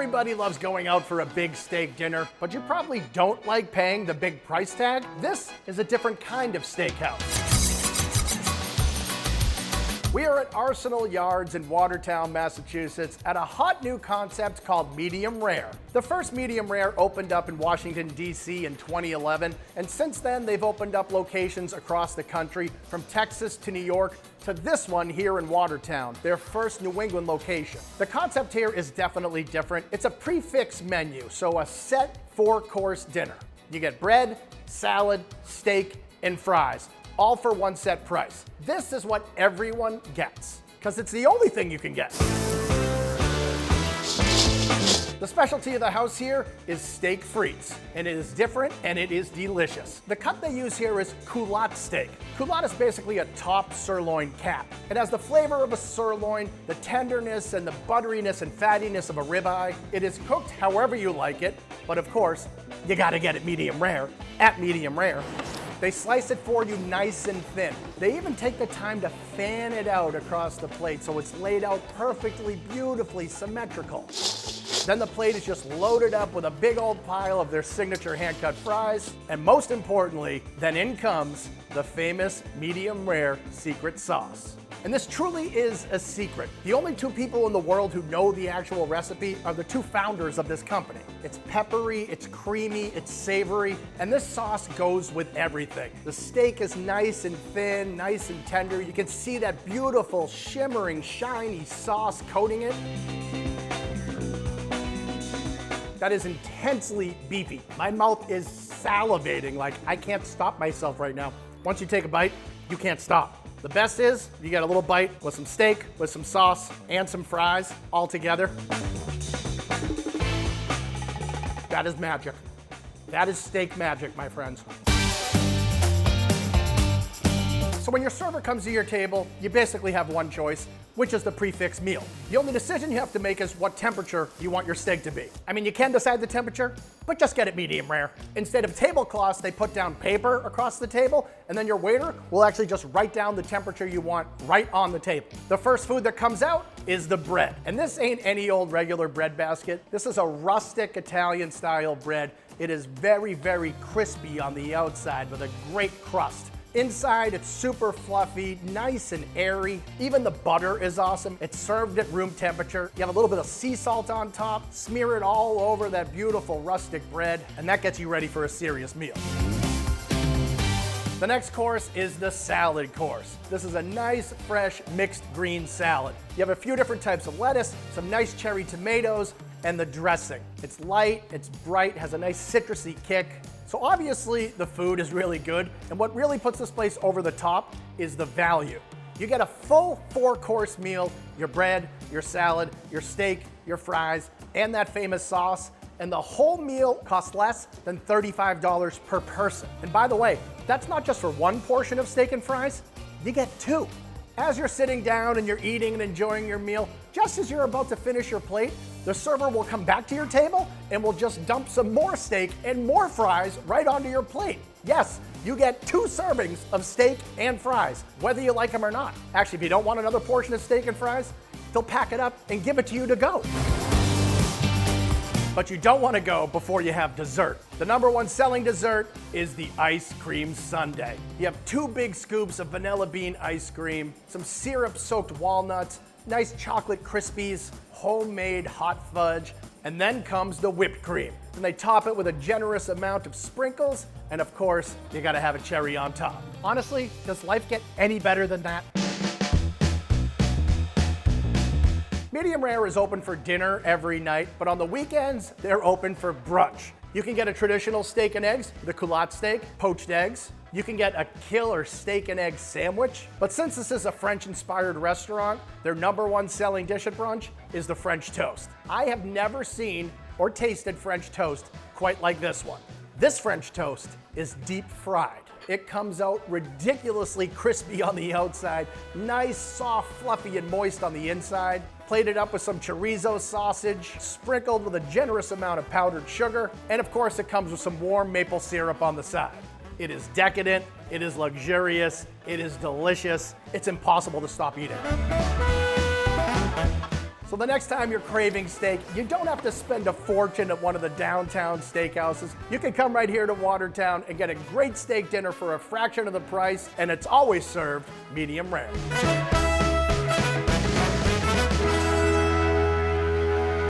Everybody loves going out for a big steak dinner, but you probably don't like paying the big price tag. This is a different kind of steakhouse. We are at Arsenal Yards in Watertown, Massachusetts at a hot new concept called Medium Rare. The first Medium Rare opened up in Washington, D.C. in 2011, and since then they've opened up locations across the country, from Texas to New York to this one here in Watertown, their first New England location. The concept here is definitely different. It's a prefix menu, so a set 4-course dinner. You get bread, salad, steak, and fries, all for one set price. This is what everyone gets, because it's the only thing you can get. The specialty of the house here is steak frites, and it is different and it is delicious. The cut they use here is culotte steak. Culotte is basically a top sirloin cap. It has the flavor of a sirloin, the tenderness and the butteriness and fattiness of a ribeye. It is cooked however you like it, but of course, you gotta get it medium rare at Medium Rare. They slice it for you nice and thin. They even take the time to fan it out across the plate so it's laid out perfectly, beautifully symmetrical. Then the plate is just loaded up with a big old pile of their signature hand-cut fries. And most importantly, then in comes the famous medium rare secret sauce. And this truly is a secret. The only two people in the world who know the actual recipe are the two founders of this company. It's peppery, it's creamy, it's savory, and this sauce goes with everything. The steak is nice and thin, nice and tender. You can see that beautiful, shimmering, shiny sauce coating it. That is intensely beefy. My mouth is salivating, like I can't stop myself right now. Once you take a bite, you can't stop. The best is, you get a little bite with some steak, with some sauce, and some fries all together. That is magic. That is steak magic, my friends. So when your server comes to your table, you basically have one choice, which is the prefix meal. The only decision you have to make is what temperature you want your steak to be. I mean, you can decide the temperature, but just get it medium rare. Instead of tablecloths, they put down paper across the table, and then your waiter will actually just write down the temperature you want right on the table. The first food that comes out is the bread. And this ain't any old regular bread basket. This is a rustic Italian style bread. It is very, very crispy on the outside with a great crust. Inside, it's super fluffy, nice and airy. Even the butter is awesome. It's served at room temperature. You have a little bit of sea salt on top, smear it all over that beautiful rustic bread, and that gets you ready for a serious meal. The next course is the salad course. This is a nice, fresh, mixed green salad. You have a few different types of lettuce, some nice cherry tomatoes, and the dressing. It's light, it's bright, has a nice citrusy kick. So obviously the food is really good, and what really puts this place over the top is the value. You get a full 4-course meal, your bread, your salad, your steak, your fries, and that famous sauce, and the whole meal costs less than $35 per person. And by the way, that's not just for one portion of steak and fries, you get 2. As you're sitting down and you're eating and enjoying your meal, just as you're about to finish your plate, the server will come back to your table and will just dump some more steak and more fries right onto your plate. Yes, you get 2 servings of steak and fries, whether you like them or not. Actually, if you don't want another portion of steak and fries, they'll pack it up and give it to you to go. But you don't want to go before you have dessert. The #1 selling dessert is the ice cream sundae. You have 2 big scoops of vanilla bean ice cream, some syrup-soaked walnuts, nice chocolate Krispies, homemade hot fudge, and then comes the whipped cream. And they top it with a generous amount of sprinkles, and of course, you gotta have a cherry on top. Honestly, does life get any better than that? Medium Rare is open for dinner every night, but on the weekends, they're open for brunch. You can get a traditional steak and eggs, the culotte steak, poached eggs. You can get a killer steak and egg sandwich. But since this is a French-inspired restaurant, their #1 selling dish at brunch is the French toast. I have never seen or tasted French toast quite like this one. This French toast is deep fried. It comes out ridiculously crispy on the outside, nice, soft, fluffy, and moist on the inside. Plated up with some chorizo sausage, sprinkled with a generous amount of powdered sugar, and of course it comes with some warm maple syrup on the side. It is decadent, it is luxurious, it is delicious. It's impossible to stop eating. So So the next time you're craving steak, you don't have to spend a fortune at one of the downtown steakhouses. You can come right here to Watertown and get a great steak dinner for a fraction of the price, and it's always served medium rare.